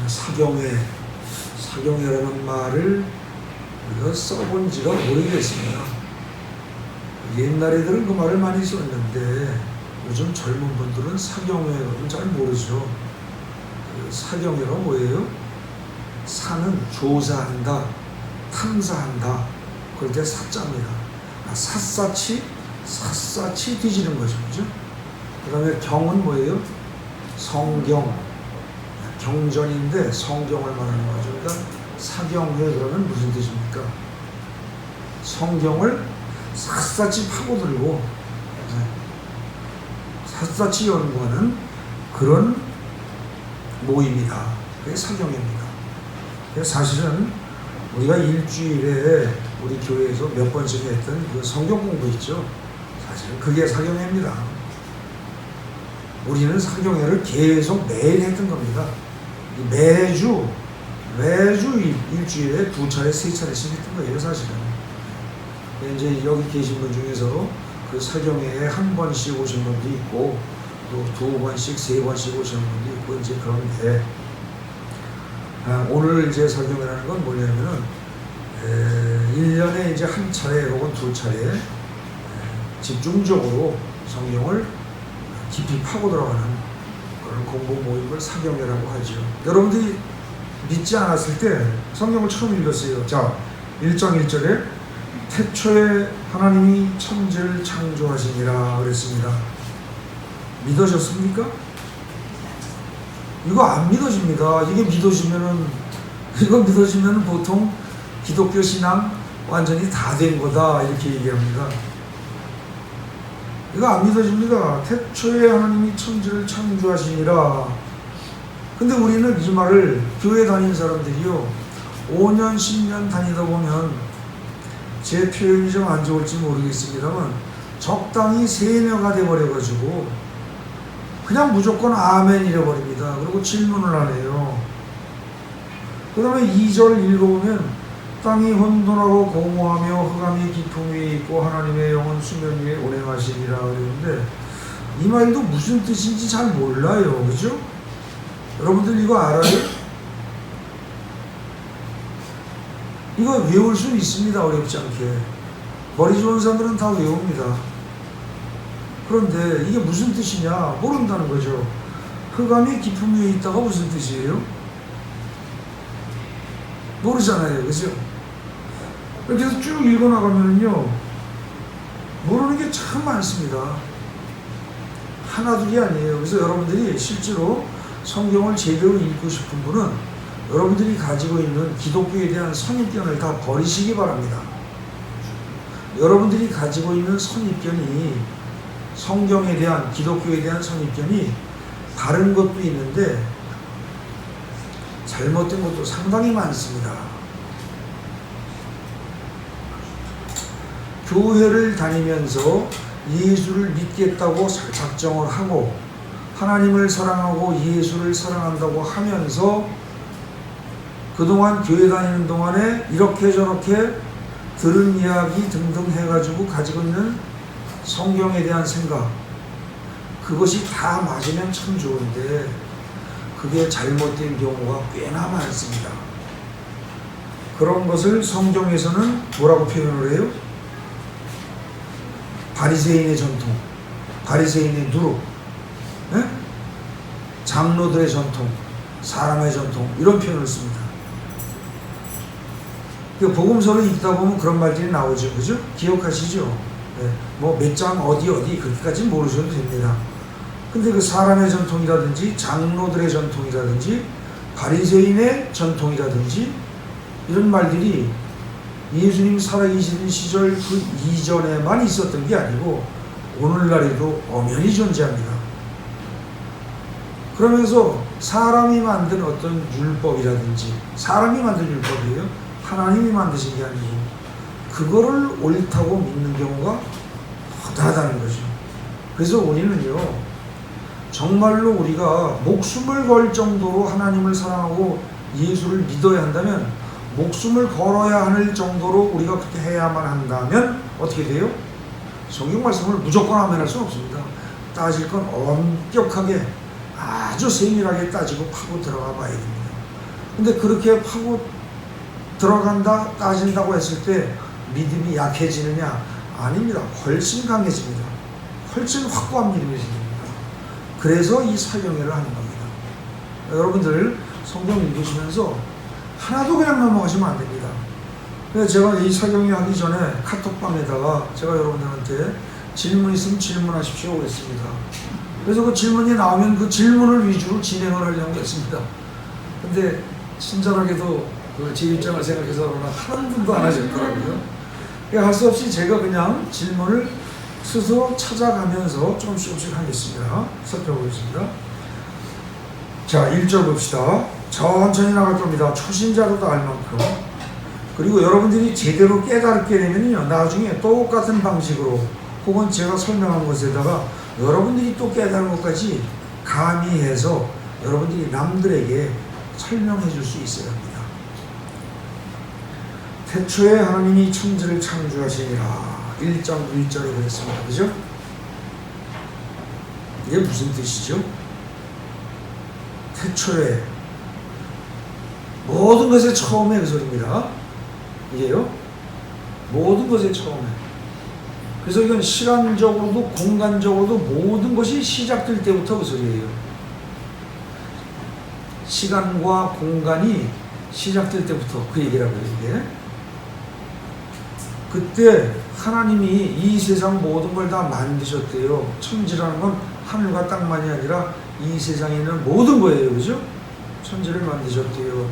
사경회라는 말을 우리가 써본 지가 오래됐습니다. 옛날에들은 그 말을 많이 썼는데 요즘 젊은 분들은 사경회는 잘 모르죠. 사경회가 뭐예요? 사는 조사한다, 탐사한다. 그럴 때 사자입니다. 샅샅이 뒤지는 거죠. 그죠? 그 다음에 경은 뭐예요? 성경. 경전인데 성경을 말하는 거죠. 그러니까 사경회 그러면 무슨 뜻입니까? 성경을 샅샅이 파고들고 샅샅이 연구하는 그런 모임이다. 그게 사경회입니다. 사실은 우리가 일주일에 우리 교회에서 몇 번씩 했던 그 성경 공부 있죠. 사실은 그게 사경회입니다. 우리는 사경회를 계속 매일 했던 겁니다. 매주 일주일에 2차례, 3차례씩 했던 거예요, 사실은. 이제 여기 계신 분 중에서 그 사경회에 한 번씩 오신 분도 있고, 또 2번씩, 3번씩 오시는 분도 있고, 이제 그런데, 오늘 이제 사경회라는 건 뭐냐면은, 1년에 이제 한 차례 혹은 2차례, 집중적으로 성경을 깊이 파고 들어가는 그런 공부 모임을 사경회라고 하죠. 여러분들이 믿지 않았을 때 성경을 처음 읽었어요. 자, 1장 1절에 태초에 하나님이 천지를 창조하시니라 그랬습니다. 믿으셨습니까? 이거 안 믿어집니다. 이거 믿어지면은 보통 기독교 신앙 완전히 다 된 거다 이렇게 얘기합니다. 이거 안 믿어집니다. 태초에 하나님이 천지를 창조하시니라. 근데 우리는 이 말을 교회 다니는 사람들이요 5년 10년 다니다 보면 제 표현이 좀 안 좋을지 모르겠습니다만 적당히 세뇌가 돼버려가지고 그냥 무조건 아멘 이래버립니다. 그리고 질문을 안 해요. 그 다음에 2절 읽어보면 땅이 혼돈하고 공허하며 흑암이 깊음 위에 있고 하나님의 영은 수면 위에 운행하시리라 그러는데 이 말도 무슨 뜻인지 잘 몰라요. 그죠? 여러분들 이거 알아요? 이거 외울 수 있습니다. 어렵지 않게. 머리 좋은 사람들은 다 외웁니다. 그런데 이게 무슨 뜻이냐 모른다는 거죠. 흑암이 깊음 위에 있다가 무슨 뜻이에요? 모르잖아요. 그죠? 이렇게 해서 쭉 읽어나가면요 모르는 게 참 많습니다. 하나둘이 아니에요. 그래서 여러분들이 실제로 성경을 제대로 읽고 싶은 분은 여러분들이 가지고 있는 기독교에 대한 선입견을 다 버리시기 바랍니다. 여러분들이 가지고 있는 선입견이 성경에 대한 기독교에 대한 선입견이 다른 것도 있는데 잘못된 것도 상당히 많습니다. 교회를 다니면서 예수를 믿겠다고 작정을 하고 하나님을 사랑하고 예수를 사랑한다고 하면서 그동안 교회 다니는 동안에 이렇게 저렇게 들은 이야기 등등 해가지고 가지고 있는 성경에 대한 생각 그것이 다 맞으면 참 좋은데 그게 잘못된 경우가 꽤나 많습니다. 그런 것을 성경에서는 뭐라고 표현을 해요? 바리새인의 전통, 바리새인의 누룩, 장로들의 전통, 사람의 전통 이런 표현을 씁니다. 그 복음서를 읽다 보면 그런 말들이 나오죠, 그죠? 기억하시죠? 뭐 몇 장 어디 그렇게까지 모르셔도 됩니다. 근데 그 사람의 전통이라든지 장로들의 전통이라든지 바리새인의 전통이라든지 이런 말들이 예수님 살아계시던 시절 그 이전에만 있었던 게 아니고 오늘날에도 엄연히 존재합니다. 그러면서 사람이 만든 어떤 율법이라든지 사람이 만든 율법이에요. 하나님이 만드신 게 아니고 그거를 옳다고 믿는 경우가 허다하다는 거죠. 그래서 우리는요 정말로 우리가 목숨을 걸 정도로 하나님을 사랑하고 예수를 믿어야 한다면 목숨을 걸어야 할 정도로 우리가 그렇게 해야만 한다면 어떻게 돼요? 성경 말씀을 무조건 아멘할 수는 없습니다. 따질 건 엄격하게 아주 세밀하게 따지고 파고 들어가 봐야 됩니다. 근데 그렇게 파고 들어간다 따진다고 했을 때 믿음이 약해지느냐? 아닙니다. 훨씬 강해집니다. 훨씬 확고한 믿음이 생깁니다. 그래서 이 사경회를 하는 겁니다. 여러분들 성경 읽으시면서 하나도 그냥 넘어가시면 안 됩니다. 그래서 제가 이 사경회 하기 전에 카톡방에다가 제가 여러분들한테 질문 있으면 질문하십시오 그랬습니다. 그래서 그 질문이 나오면 그 질문을 위주로 진행을 하려고 했습니다. 근데 친절하게도 제 입장을 생각해서 그러나 한 분도 안 하셨더라고요. 할 수 없이 제가 그냥 질문을 스스로 찾아가면서 조금씩 하겠습니다. 살펴보겠습니다. 자, 1절 봅시다. 천천히 나갈 겁니다. 초신자로도 알 만큼. 그리고 여러분들이 제대로 깨닫게 되면요, 나중에 똑같은 방식으로 혹은 제가 설명한 것에다가 여러분들이 또 깨달은 것까지 가미해서 여러분들이 남들에게 설명해 줄 수 있어야 합니다. 태초에 하나님이 천지를 창조하시니라. 1장 1절에 그랬습니다. 그죠? 이게 무슨 뜻이죠? 태초에 모든 것의 처음에 그 소리입니다. 이게요. 모든 것의 처음에. 그래서 이건 시간적으로도 공간적으로도 모든 것이 시작될 때부터 그 소리예요. 시간과 공간이 시작될 때부터 그 얘기라고요. 이게. 그때 하나님이 이 세상 모든 걸 다 만드셨대요. 천지라는 건 하늘과 땅만이 아니라 이 세상에 있는 모든 거예요. 그죠? 천지를 만드셨대요.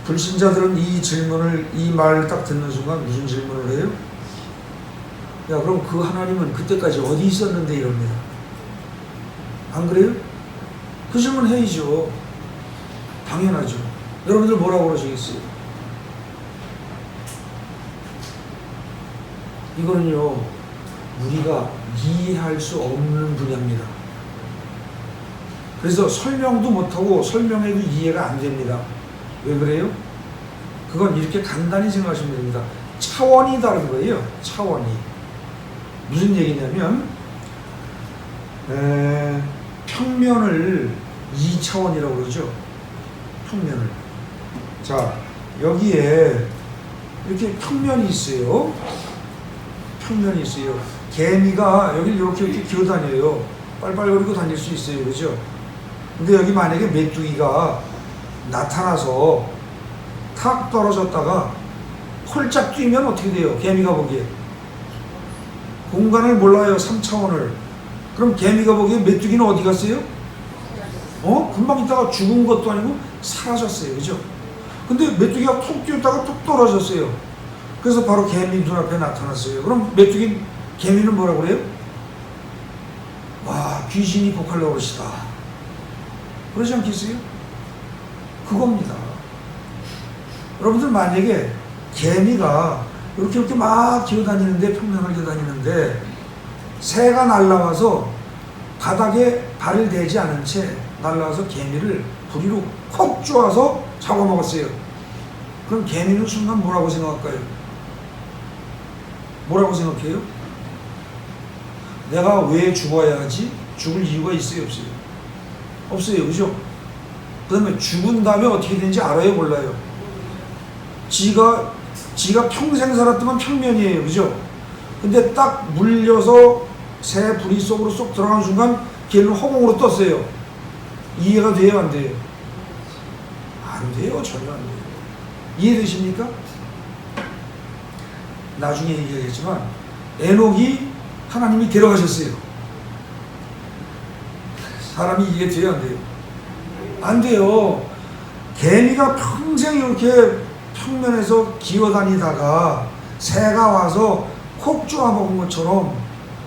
불신자들은 이 말을 딱 듣는 순간 무슨 질문을 해요? 야, 그럼 그 하나님은 그때까지 어디 있었는데 이럽니다. 안 그래요? 그 질문 해야죠. 당연하죠. 여러분들 뭐라고 그러시겠어요? 이거는요, 우리가 이해할 수 없는 분야입니다. 그래서 설명도 못하고 설명해도 이해가 안 됩니다. 왜 그래요? 그건 이렇게 간단히 생각하시면 됩니다. 차원이 다른 거예요. 차원이. 무슨 얘기냐면 평면을 2차원이라고 그러죠. 평면을. 자, 여기에 이렇게 평면이 있어요. 평면이 있어요. 개미가 여기 이렇게 기어다녀요. 빨빨거리고 다닐 수 있어요. 그죠? 근데 여기 만약에 메뚜기가 나타나서 탁 떨어졌다가 홀짝 뛰면 어떻게 돼요? 개미가 보기에. 공간을 몰라요. 3차원을. 그럼 개미가 보기에 메뚜기는 어디 갔어요? 금방 있다가 죽은 것도 아니고 사라졌어요. 그죠? 근데 메뚜기가 톡 뛰었다가 톡 떨어졌어요. 그래서 바로 개미 눈앞에 나타났어요. 그럼 개미는 뭐라고 그래요? 와, 귀신이 복하려고 그러시다. 그러지 않겠어요? 그겁니다. 여러분들 만약에 개미가 이렇게 막 기어다니는데, 평면을 기어다니는데 새가 날라와서 바닥에 발을 대지 않은 채 날라와서 개미를 부리로 콕 쪼아서 잡아먹었어요. 그럼 개미는 순간 뭐라고 생각할까요? 뭐라고 생각해요? 내가 왜 죽어야 하지? 죽을 이유가 있어요? 없어요? 없어요. 그죠? 그 다음에 죽은 다음에 어떻게 되는지 알아요? 몰라요? 지가 평생 살았던 건 평면이에요. 그죠? 근데 딱 물려서 새 부리 속으로 쏙 들어가는 순간 걔는 허공으로 떴어요. 이해가 돼요? 안 돼요? 안 돼요. 전혀 안 돼요. 이해되십니까? 나중에 얘기하겠지만 에녹이 하나님이 데려가셨어요. 사람이 이해 돼요? 안 돼요? 안 돼요. 개미가 평생 이렇게 평면에서 기어다니다가 새가 와서 콕 쪼아먹은 것처럼,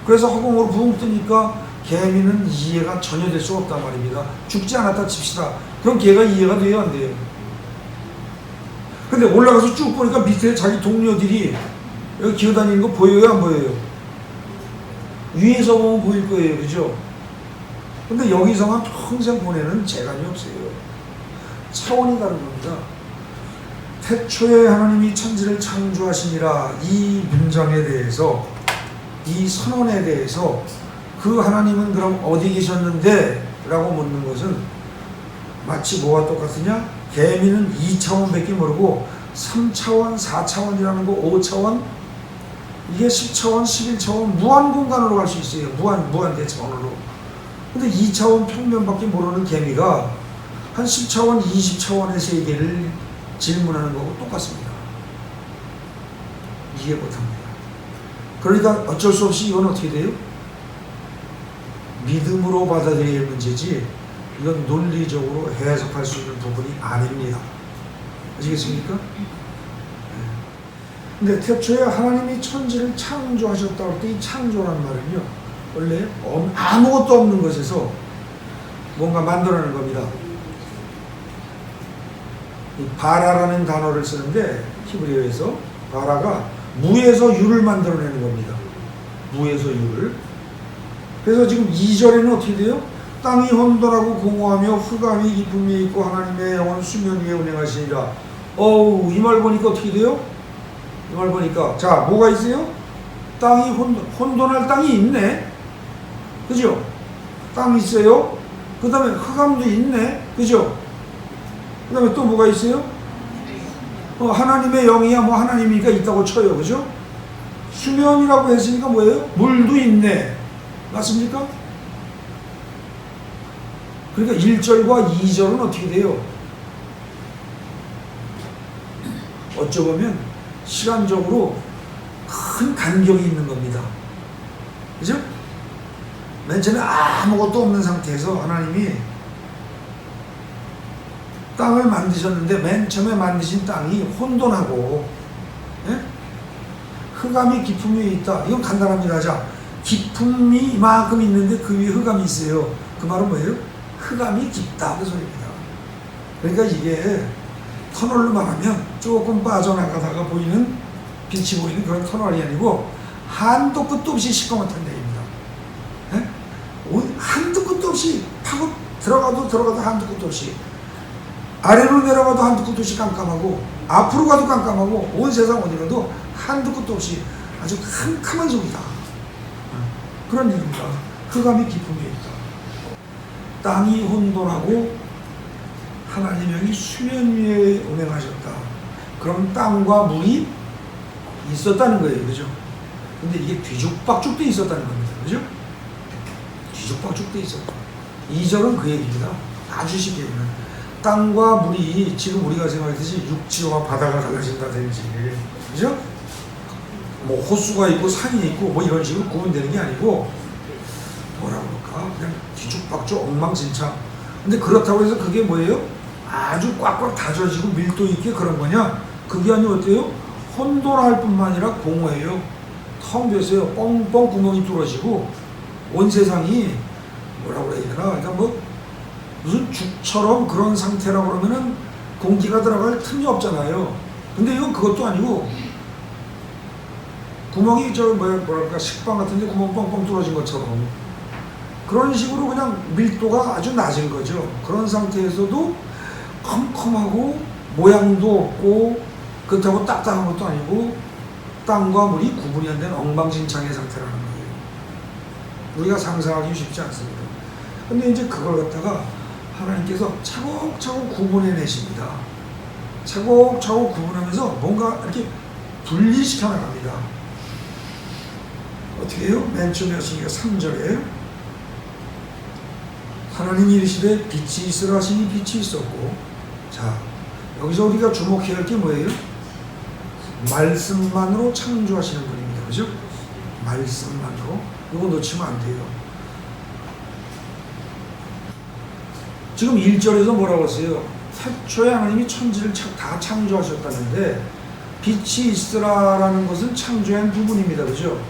그래서 허공으로 붕 뜨니까 개미는 이해가 전혀 될 수가 없단 말입니다. 죽지 않았다 칩시다. 그럼 걔가 이해가 돼요? 안 돼요? 근데 올라가서 쭉 보니까 밑에 자기 동료들이 여기 기어다니는 거 보여요? 안 보여요? 위에서 보면 보일 거예요. 그죠? 근데 여기서만 평생 보내는 재간이 없어요. 차원이 다른 겁니다. 태초에 하나님이 천지를 창조하시니라, 이 문장에 대해서, 이 선언에 대해서 그 하나님은 그럼 어디 계셨는데? 라고 묻는 것은 마치 뭐가 똑같으냐? 개미는 2차원밖에 모르고 3차원, 4차원이라는 거, 5차원, 이게 10차원, 11차원 무한 공간으로 갈 수 있어요. 무한 대차원으로. 근데 2차원 평면밖에 모르는 개미가 한 10차원, 20차원의 세계를 질문하는 거하고 똑같습니다. 이해 못합니다. 그러니까 어쩔 수 없이 이건 어떻게 돼요? 믿음으로 받아들여야 할 문제지 이건 논리적으로 해석할 수 있는 부분이 아닙니다. 아시겠습니까? 근데 태초에 하나님이 천지를 창조하셨다고 할 때 이 창조라는 말은요, 원래 아무것도 없는 것에서 뭔가 만들어내는 겁니다. 이 바라라는 단어를 쓰는데 히브리어에서 바라가 무에서 유를 만들어내는 겁니다. 무에서 유를. 그래서 지금 2절에는 어떻게 돼요? 땅이 혼돈하고 공허하며 흑암이 깊음이 있고 하나님의 영은 수면 위에 운행하시니라. 이 말 보니까 어떻게 돼요? 이 말 보니까 자 뭐가 있어요? 땅이 혼돈할 땅이 있네. 그죠? 땅이 있어요. 그 다음에 흑암도 있네. 그죠? 그 다음에 또 뭐가 있어요? 하나님의 영이야 뭐 하나님이니까 있다고 쳐요. 그죠? 수면이라고 했으니까 뭐예요? 물도 있네. 맞습니까? 그러니까 1절과 2절은 어떻게 돼요? 어쩌보면 시간적으로 큰 간격이 있는 겁니다. 그죠? 맨 처음에 아무것도 없는 상태에서 하나님이 땅을 만드셨는데 맨 처음에 만드신 땅이 혼돈하고 흑암이 깊음 위에 있다. 이건 간단합니다. 자, 깊음이 이만큼 있는데 그 위에 흑암이 있어요. 그 말은 뭐예요? 흑암이 깊다 그 소리입니다. 그러니까 이게 터널로 말하면 조금 빠져나가다가 보이는 빛이 보이는 그런 터널이 아니고 한도 끝도 없이 시커멓다는 얘기입니다. 한도 끝도 없이 파고 들어가도 한도 끝도 없이 아래로 내려가도 한도 끝도 없이 깜깜하고 앞으로 가도 깜깜하고 온 세상 어디 가도 한도 끝도 없이 아주 캄캄한 속이다. 그런 얘기입니다. 흑암이 깊은 게 있다. 땅이 혼돈하고 하나님의 영이 수면 위에 운행하셨다. 그럼 땅과 물이 있었다는 거예요. 그죠? 근데 이게 뒤죽박죽 돼 있었다는 겁니다. 그죠? 뒤죽박죽 돼 있었다. 2절은 그 얘기입니다. 아주 쉽게 얘기는 땅과 물이 지금 우리가 생각했듯이 육지와 바다가 달라진다든지, 그죠? 뭐 호수가 있고 산이 있고 뭐 이런 식으로 구분되는 게 아니고 뭐라 그럴까? 그냥 뒤죽박죽 엉망진창. 근데 그렇다고 해서 그게 뭐예요? 아주 꽉꽉 다져지고 밀도 있게 그런 거냐? 그게 아니고 어때요? 혼돈할 뿐만 아니라 공허해요. 텅 비었어요. 뻥뻥 구멍이 뚫어지고 온 세상이 뭐라고 그래야 되나? 그러니까 뭐 무슨 죽처럼 그런 상태라고 그러면은 공기가 들어갈 틈이 없잖아요. 근데 이건 그것도 아니고 구멍이 뭐랄까 식빵 같은데 구멍 뻥뻥 뚫어진 것처럼 그런 식으로 그냥 밀도가 아주 낮은 거죠. 그런 상태에서도 컴컴하고 모양도 없고 그렇다고 딱딱한 것도 아니고 땅과 물이 구분이 안 되는 엉망진창의 상태라는 거예요. 우리가 상상하기 쉽지 않습니다. 근데 이제 그걸 갖다가 하나님께서 차곡차곡 구분해내십니다. 차곡차곡 구분하면서 뭔가 이렇게 분리시켜 나갑니다. 어떻게 해요? 맨 처음이었으니까 3절에 하나님이 이르시되 빛이 있으라 하시니 빛이 있었고, 자 여기서 우리가 주목해야 할 게 뭐예요? 말씀만으로 창조하시는 분입니다. 그죠? 말씀만으로. 이거 놓치면 안 돼요. 지금 1절에서 뭐라고 했어요? 태초에 하나님이 천지를 다 창조하셨다는데 빛이 있으라라는 것은 창조한 부분입니다. 그죠?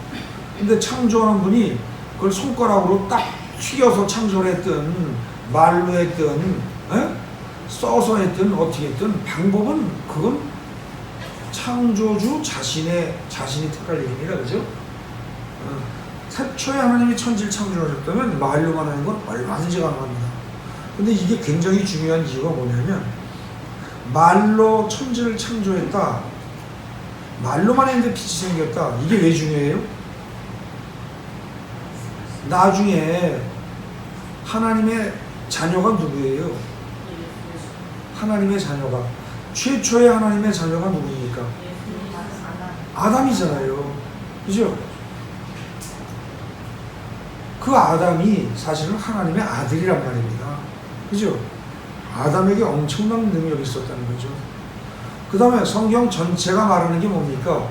근데 창조하는 분이 그걸 손가락으로 딱 튀겨서 창조를 했든 말로 했든 써서 했든 어떻게 했든 방법은 그건 창조주 자신이 택할 일입니다. 그죠? 태초에 하나님이 천지를 창조하셨다면 말로만 하는 건 얼마든지 가능합니다. 근데 이게 굉장히 중요한 이유가 뭐냐면 말로 천지를 창조했다. 말로만 했는데 빛이 생겼다. 이게 왜 중요해요? 나중에 하나님의 자녀가 누구예요? 하나님의 자녀가, 최초의 하나님의 자녀가 누구입니까? 아담이잖아요. 그죠? 그 아담이 사실은 하나님의 아들이란 말입니다. 그죠? 아담에게 엄청난 능력이 있었다는 거죠. 그 다음에 성경 전체가 말하는 게 뭡니까?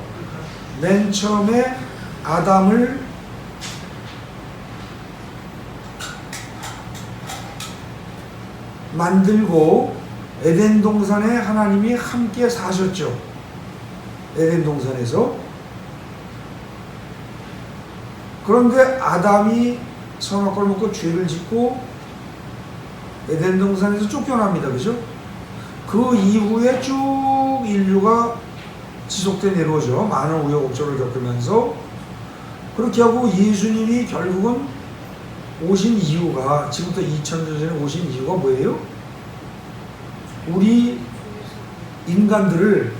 맨 처음에 아담을 만들고 에덴 동산에 하나님이 함께 사셨죠. 에덴 동산에서. 그런데 아담이 선악과를 먹고 죄를 짓고 에덴 동산에서 쫓겨납니다. 그죠? 그 이후에 쭉 인류가 지속돼 내려오죠. 많은 우여곡절을 겪으면서. 그렇게 하고 예수님이 결국은 오신 이유가, 지금부터 2000년 전에 오신 이유가 뭐예요? 우리 인간들을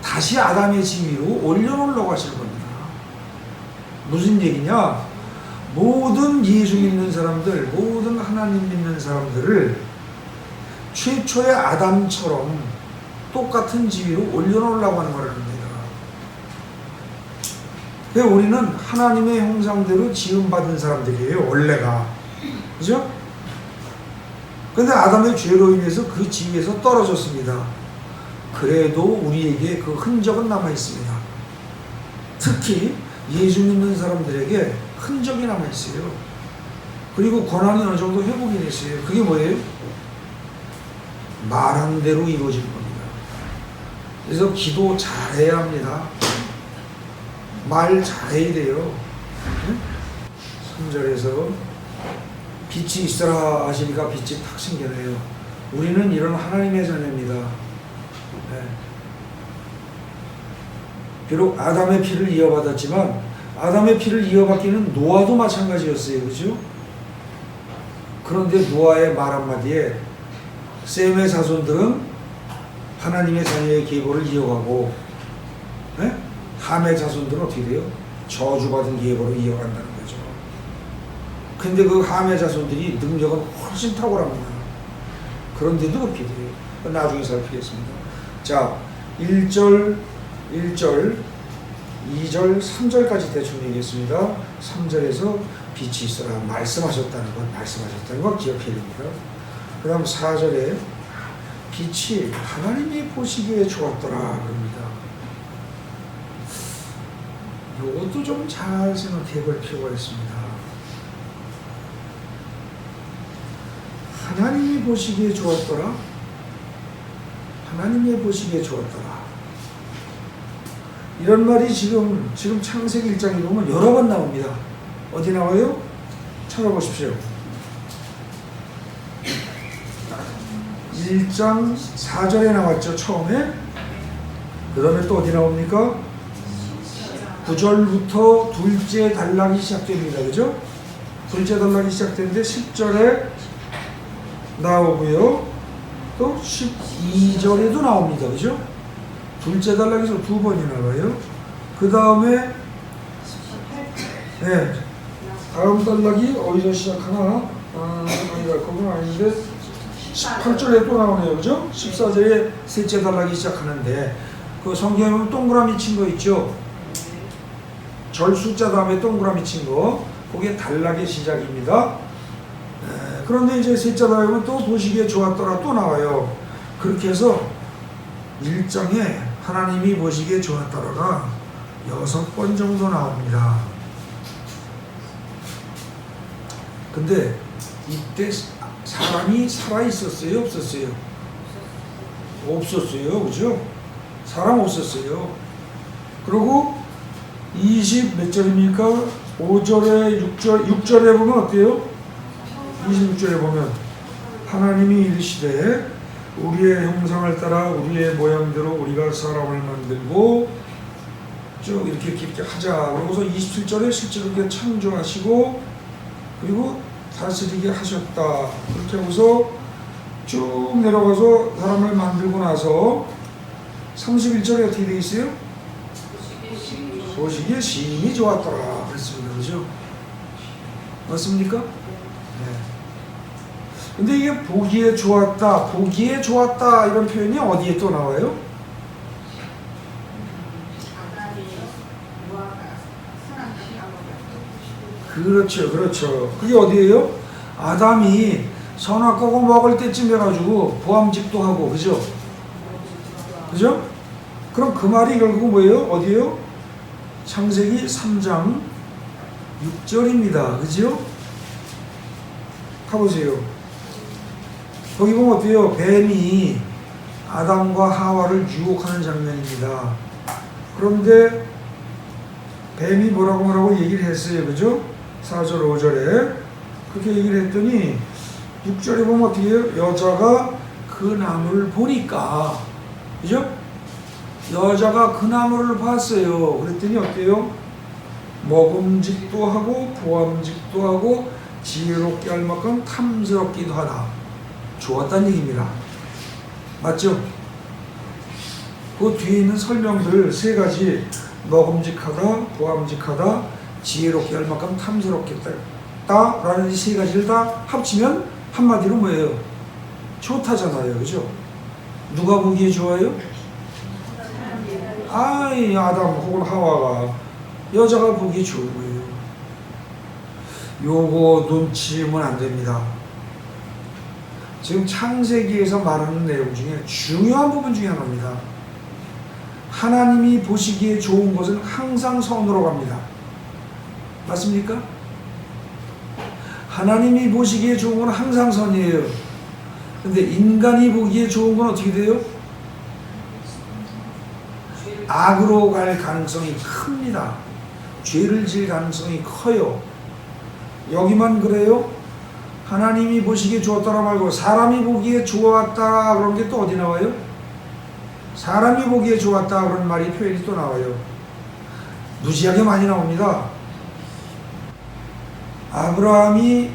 다시 아담의 지위로 올려놓으려고 하시는 겁니다. 무슨 얘기냐? 모든 예수 믿는 사람들, 모든 하나님 믿는 사람들을 최초의 아담처럼 똑같은 지위로 올려놓으려고 하는 거라는 겁니다. 우리는 하나님의 형상대로 지음받은 사람들이에요, 원래가. 그죠? 근데 아담의 죄로 인해서 그 지위에서 떨어졌습니다. 그래도 우리에게 그 흔적은 남아있습니다. 특히 예수 믿는 사람들에게 흔적이 남아있어요. 그리고 권한이 어느 정도 회복이 됐어요. 그게 뭐예요? 말한 대로 이루어질 겁니다. 그래서 기도 잘해야 합니다. 말 잘해야 돼요. 3절에서 빛이 있어라 하시니까 빛이 탁 생겨나요. 우리는 이런 하나님의 자녀입니다. 네. 비록 아담의 피를 이어받았지만 아담의 피를 이어받기는 노아도 마찬가지였어요. 그죠? 그런데 노아의 말 한마디에 셈의 자손들은 하나님의 자녀의 계보를 이어가고, 네? 함의 자손들은 어떻게 돼요? 저주받은 계보를 이어간다는 거죠. 근데 그 함의 자손들이 능력은 훨씬 탁월합니다. 그런데도 그렇게 돼요. 나중에 살피겠습니다. 자, 1절, 2절, 3절까지 대충 얘기했습니다. 3절에서 빛이 있어라 말씀하셨다는 건 기억해야 됩니다. 그 다음 4절에 빛이 하나님이 보시기에 좋았더라 그럽니다. 이것도 좀 잘 생각해 볼 필요가 있습니다. 하나님이 보시기에 좋았더라? 하나님이 보시기에 좋았더라. 이런 말이 지금 창세기 1장에 보면 여러 번 나옵니다. 어디 나와요? 찾아보십시오. 1장 4절에 나왔죠, 처음에. 그 다음에 또 어디 나옵니까? 9절부터 둘째 단락이 시작됩니다. 그죠? 둘째 단락이 시작되는데 10절에 나오고요. 또 12절에도 나옵니다. 그죠? 둘째 단락에서 두 번이 나와요. 그 다음에 네, 다음 단락이 어디서 시작하나? 아니다, 그건 아닌데 18절에 또 나오네요. 그죠? 14절에 셋째 단락이 시작하는데 그 성경에 보면 동그라미 친 거 있죠? 절 숫자 다음에 동그라미 친 거, 그게 단락의 시작입니다. 그런데 이제 셋째 단락에 보면 또 보시기에 좋았더라 또 나와요. 그렇게 해서 1장에 하나님이 보시기에 좋았더라가 6번 정도 나옵니다. 근데 이때 사람이 살아있었어요? 없었어요? 없었어요. 그죠? 사람 없었어요. 그리고 20 몇 절입니까? 5절에 6절에 보면 어때요? 26절에 보면 하나님이 이르시되 우리의 형상을 따라 우리의 모양대로 우리가 사람을 만들고 쭉 이렇게 깊게 하자. 그러고서 27절에 실제로 이렇게 창조하시고 그리고 다스리게 하셨다. 그렇게 하고서 쭉 내려가서 사람을 만들고 나서 31절에 어떻게 되어 있어요? 보시기에 심히 좋았더라 그랬습니다. 그죠? 맞습니까? 네. 근데 이게 보기에 좋았다, 보기에 좋았다 이런 표현이 어디에 또 나와요? 그렇죠, 그렇죠. 그게 어디예요? 아담이 선악과고 먹을 때쯤 해가지고 보암직도 하고, 그죠? 그죠? 그럼 그 말이 결국 뭐예요? 어디예요? 창세기 3장 6절입니다. 그죠? 가보세요. 거기 보면 어때요? 뱀이 아담과 하와를 유혹하는 장면입니다. 그런데 뱀이 뭐라고 얘기를 했어요. 그죠? 4절 5절에 그렇게 얘기를 했더니 6절에 보면 어떻게 해요? 여자가 그 나무를 보니까, 그죠? 여자가 그 나무를 봤어요. 그랬더니 어때요? 먹음직도 하고 보암직도 하고 지혜롭게 할 만큼 탐스럽기도 하다. 좋았다는 얘기입니다. 맞죠? 그 뒤에 있는 설명들 세 가지, 먹음직하다, 보암직하다, 지혜롭게 할 만큼 탐스럽겠다 라는 이 세 가지를 다 합치면 한마디로 뭐예요? 좋다잖아요. 그죠? 누가 보기에 좋아요? 아이, 아담 혹은 하와가, 여자가 보기에 좋은 거예요. 요거 눈치면 안 됩니다. 지금 창세기에서 말하는 내용 중에 중요한 부분 중에 하나입니다. 하나님이 보시기에 좋은 것은 항상 선으로 갑니다. 맞습니까? 하나님이 보시기에 좋은 건 항상 선이에요. 근데 인간이 보기에 좋은 건 어떻게 돼요? 악으로 갈 가능성이 큽니다. 죄를 지을 가능성이 커요. 여기만 그래요? 하나님이 보시기에 좋았다라 말고 사람이 보기에 좋았다 그런 게 또 어디 나와요? 사람이 보기에 좋았다 그런 말이 표현이 또 나와요. 무지하게 많이 나옵니다. 아브라함이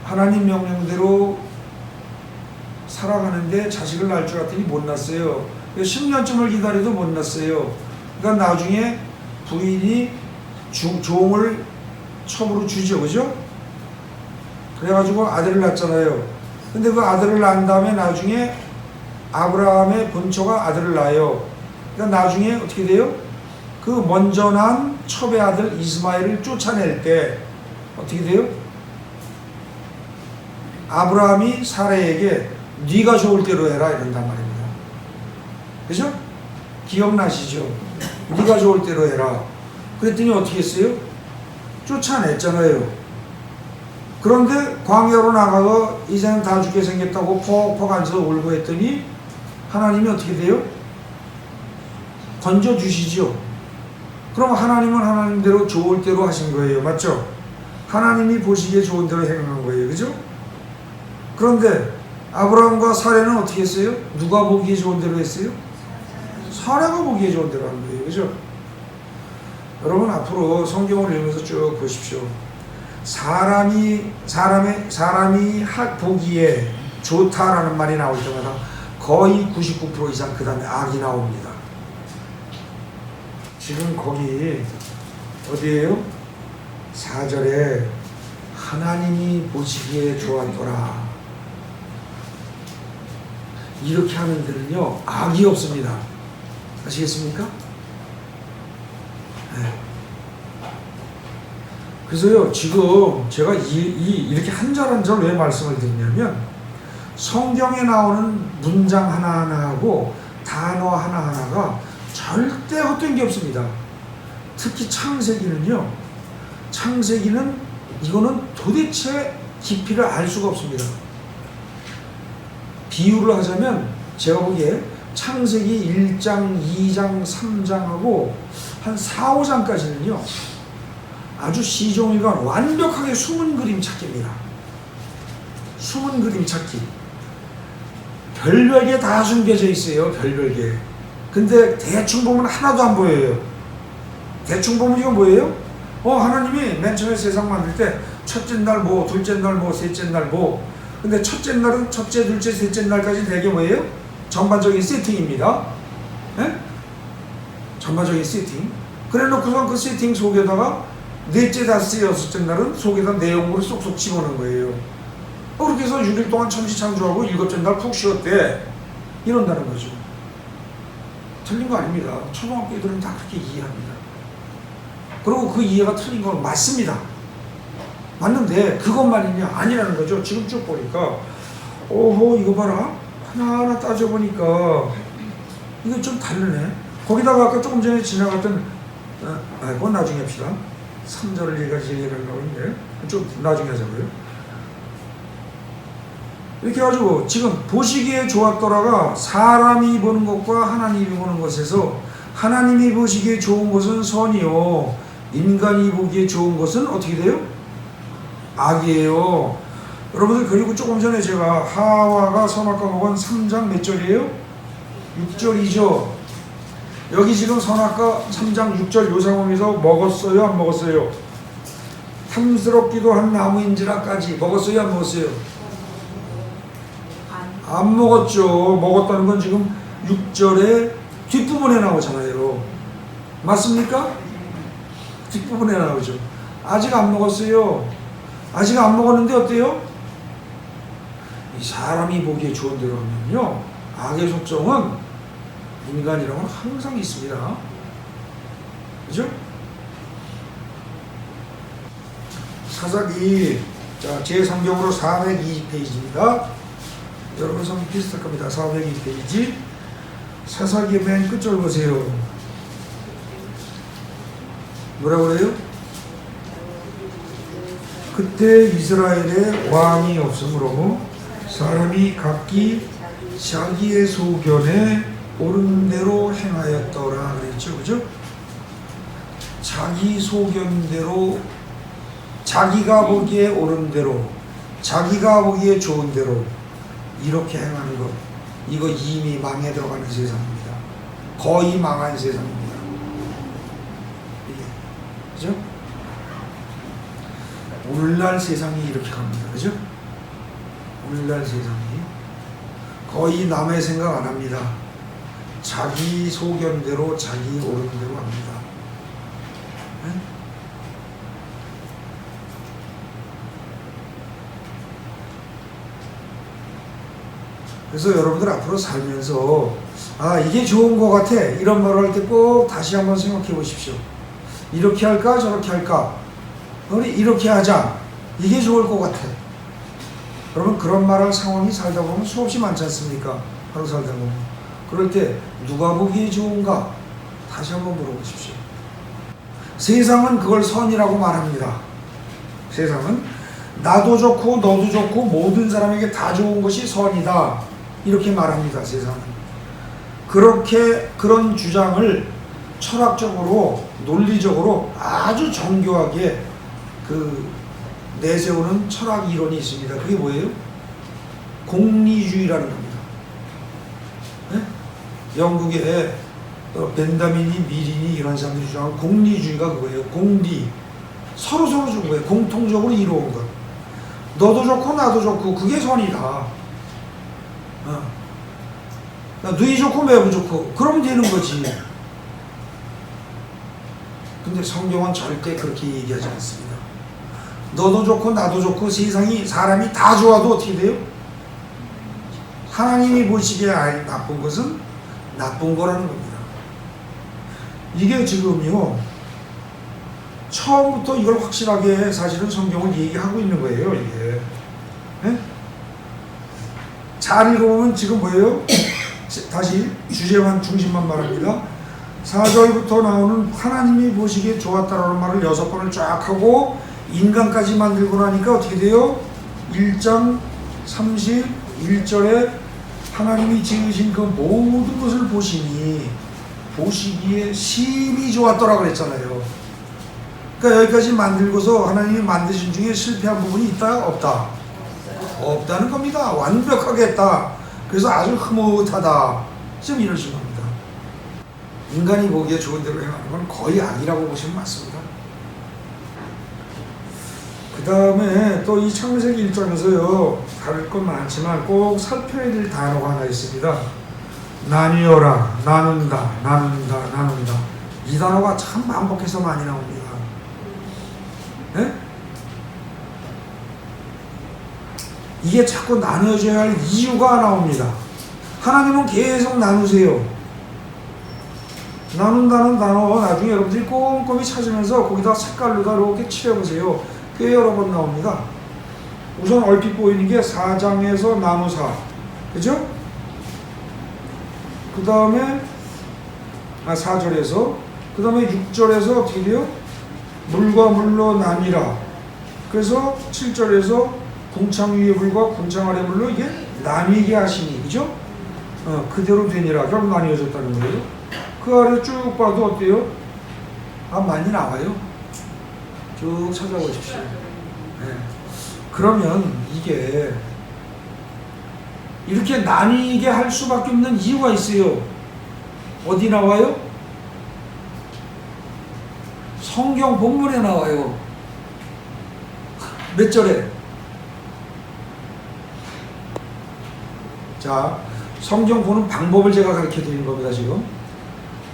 하나님 명령대로 살아가는데 자식을 낳을 줄 알았더니 못 낳았어요. 10년쯤을 기다려도 못 낳았어요. 그러니까 나중에 부인이 종을 첩으로 주죠. 그죠? 그래가지고 아들을 낳았잖아요. 근데 그 아들을 낳은 다음에 나중에 아브라함의 본처가 아들을 낳아요. 그러니까 나중에 어떻게 돼요? 그 먼저 난 첩의 아들 이스마엘을 쫓아낼 때 어떻게 돼요? 아브라함이 사라에게 네가 좋을 대로 해라 이런단 말입니다. 그죠? 기억나시죠? 네가 좋을 대로 해라. 그랬더니 어떻게 했어요? 쫓아냈잖아요. 그런데 광야로 나가서 이제는 다 죽게 생겼다고 퍽퍽 앉아서 울고 했더니 하나님이 어떻게 돼요? 건져주시죠. 그럼 하나님은 하나님대로 좋을 대로 하신 거예요. 맞죠? 하나님이 보시기에 좋은 대로 행한 거예요. 그죠? 그런데 아브라함과 사례는 어떻게 했어요? 누가 보기에 좋은 대로 했어요? 사례가 보기에 좋은 대로 한 거예요. 그죠? 여러분 앞으로 성경을 읽으면서 쭉 보십시오. 사람이 보기에 좋다라는 말이 나올 때마다 거의 99% 이상 그 다음에 악이 나옵니다. 지금 거기 어디에요? 4절에 하나님이 보시기에 좋았더라. 이렇게 하는 데는요 악이 없습니다. 아시겠습니까? 네. 그래서요 지금 제가 이렇게 한 절 한 절 왜 말씀을 드리냐면 성경에 나오는 문장 하나하나하고 단어 하나하나가 절대 헛된 게 없습니다. 특히 창세기는 이거는 도대체 깊이를 알 수가 없습니다. 비유를 하자면 제가 보기에 창세기 1장, 2장, 3장하고 한 4, 5장까지는요 아주 시종일관 완벽하게 숨은 그림 찾기입니다. 숨은 그림 찾기. 별별게 다 숨겨져 있어요. 별별게. 근데 대충 보면 하나도 안 보여요. 대충 보면 이건 뭐예요? 하나님이 맨 처음에 세상 만들 때 첫째 날 뭐, 둘째 날 뭐, 셋째 날 뭐. 근데 첫째 날은 첫째, 둘째, 셋째 날까지 되게 뭐예요? 전반적인 세팅입니다. 네? 전반적인 세팅. 그래 놓고선 그 세팅 속에다가 넷째, 다섯째, 여섯째 날은 속에다 내용물을 쏙쏙 집어넣은 거예요. 그렇게 해서 6일 동안 천지창조하고 일곱째 날 푹 쉬었대. 이런다는 거죠. 틀린 거 아닙니다. 초등학교 애들은 다 그렇게 이해합니다. 그리고 그 이해가 틀린 건 맞습니다. 맞는데 그것만이냐? 아니라는 거죠. 지금 쭉 보니까 오호 이거 봐라. 하나하나 따져보니까 이거 좀 다르네. 거기다가 아까 조금 전에 지나갔던 그건 나중에 합시다. 3절을 얘기하려고 했는데 좀 나중에 하자고요. 이렇게 해가지고 지금 보시기에 좋았더라가 사람이 보는 것과 하나님이 보는 것에서 하나님이 보시기에 좋은 것은 선이요 인간이 보기에 좋은 것은 어떻게 돼요? 악이에요. 여러분들 그리고 조금 전에 제가 하와가 선악과 먹은 3장 몇 절이에요? 6절이죠. 여기 지금 선악과 3장 6절 요상음에서 먹었어요 안 먹었어요? 탐스럽기도 한 나무인지라까지 먹었어요 안 먹었어요? 안 먹었죠. 먹었다는 건 지금 6절의 뒷부분에 나오잖아요. 맞습니까? 뒷부분에 나오죠. 아직 안 먹었어요. 아직 안 먹었는데 어때요? 이 사람이 보기에 좋은 대로 하면요 악의 속성은 인간이랑은 항상 있습니다. 그죠? 사사기 제 성경으로 420페이지입니다. 여러분 성경 비슷할 겁니다. 402페이지 사사기 맨 끝줄 보세요. 뭐라고 그래요? 그때 이스라엘에 왕이 없으므로 사람이 각기 자기의 소견에 옳은 대로 행하였더라 그랬죠. 그죠? 자기 소견대로 자기가 보기에 옳은 대로 자기가 보기에 좋은 대로 이렇게 행하는 것 이거 이미 망해 들어가는 세상입니다. 거의 망한 세상입니다. 이게 그죠? 오늘날 세상이 이렇게 갑니다. 그죠? 오늘날 세상이 거의 남의 생각 안 합니다. 자기 소견대로 자기 옳은 대로 합니다. 네? 그래서 여러분들 앞으로 살면서 이게 좋은 것 같아 이런 말을 할 때 꼭 다시 한번 생각해 보십시오. 이렇게 할까 저렇게 할까 우리 이렇게 하자 이게 좋을 것 같아. 여러분 그런 말할 상황이 살다 보면 수없이 많지 않습니까? 하루 살다 보면 그럴 때 누가 보기에 좋은가 다시 한번 물어보십시오. 세상은 그걸 선이라고 말합니다. 세상은 나도 좋고 너도 좋고 모든 사람에게 다 좋은 것이 선이다 이렇게 말합니다. 세상은 그렇게 그런 주장을 철학적으로 논리적으로 아주 정교하게 내세우는 철학 이론이 있습니다. 그게 뭐예요? 공리주의라는 겁니다. 네? 영국의 벤다민이 미린이 이런 사람들이 주장하는 공리주의가 그거예요. 공리 서로서로 준 거예요. 공통적으로 이루어온 것. 너도 좋고 나도 좋고 그게 선이다. 너희 좋고 매부 좋고 그러면 되는 거지. 근데 성경은 절대 그렇게 얘기하지 않습니다. 너도 좋고 나도 좋고 세상이 사람이 다 좋아도 어떻게 돼요? 하나님이 보시기에 나쁜 것은 나쁜 거라는 겁니다. 이게 지금요 처음부터 이걸 확실하게 사실은 성경을 얘기하고 있는 거예요. 이게 네? 잘 읽어보면 지금 뭐예요? 다시 주제만 중심만 말합니다. 4절부터 나오는 하나님이 보시기에 좋았다라는 말을 6번을 쫙 하고 인간까지 만들고 나니까 어떻게 돼요? 1장 31절에 하나님이 지으신 그 모든 것을 보시기에 심히 좋았더라 그랬잖아요. 그러니까 여기까지 만들고서 하나님이 만드신 중에 실패한 부분이 있다? 없다? 없다는 겁니다. 완벽하게 했다. 그래서 아주 흐뭇하다. 지금 이러신 겁니다. 인간이 보기에 좋은 대로 행하는 건 거의 악이라고 보시면 맞습니다. 그 다음에 또 이 창세기 1장에서요 다를 건 많지만 꼭 살펴야 될 단어가 하나 있습니다. 나뉘어라, 나눈다, 나눈다, 나눈다. 이 단어가 참 반복해서 많이 나옵니다. 예? 이게 자꾸 나눠져야 할 이유가 나옵니다. 하나님은 계속 나누세요. 나눈다는 단어 나중에 여러분들이 꼼꼼히 찾으면서 거기다 색깔로다 이렇게 칠해보세요. 꽤 여러 번 나옵니다. 우선 얼핏 보이는 게 4장에서 나누사, 그죠? 그 다음에 4절에서, 그 다음에 6절에서 어떻게 돼요? 물과 물로 나뉘라. 그래서 7절에서 궁창 위의 물과 궁창 아래 물로 이게 나뉘게 하시니, 그죠? 그대로 되니라. 결국 나뉘어졌다는 거예요. 그 아래 쭉 봐도 어때요? 많이 나와요. 쭉 찾아보십시오. 네. 그러면 이게 이렇게 나뉘게 할 수밖에 없는 이유가 있어요. 어디 나와요? 성경 본문에 나와요. 몇 절에? 자, 성경 보는 방법을 제가 가르쳐 드리는 겁니다, 지금.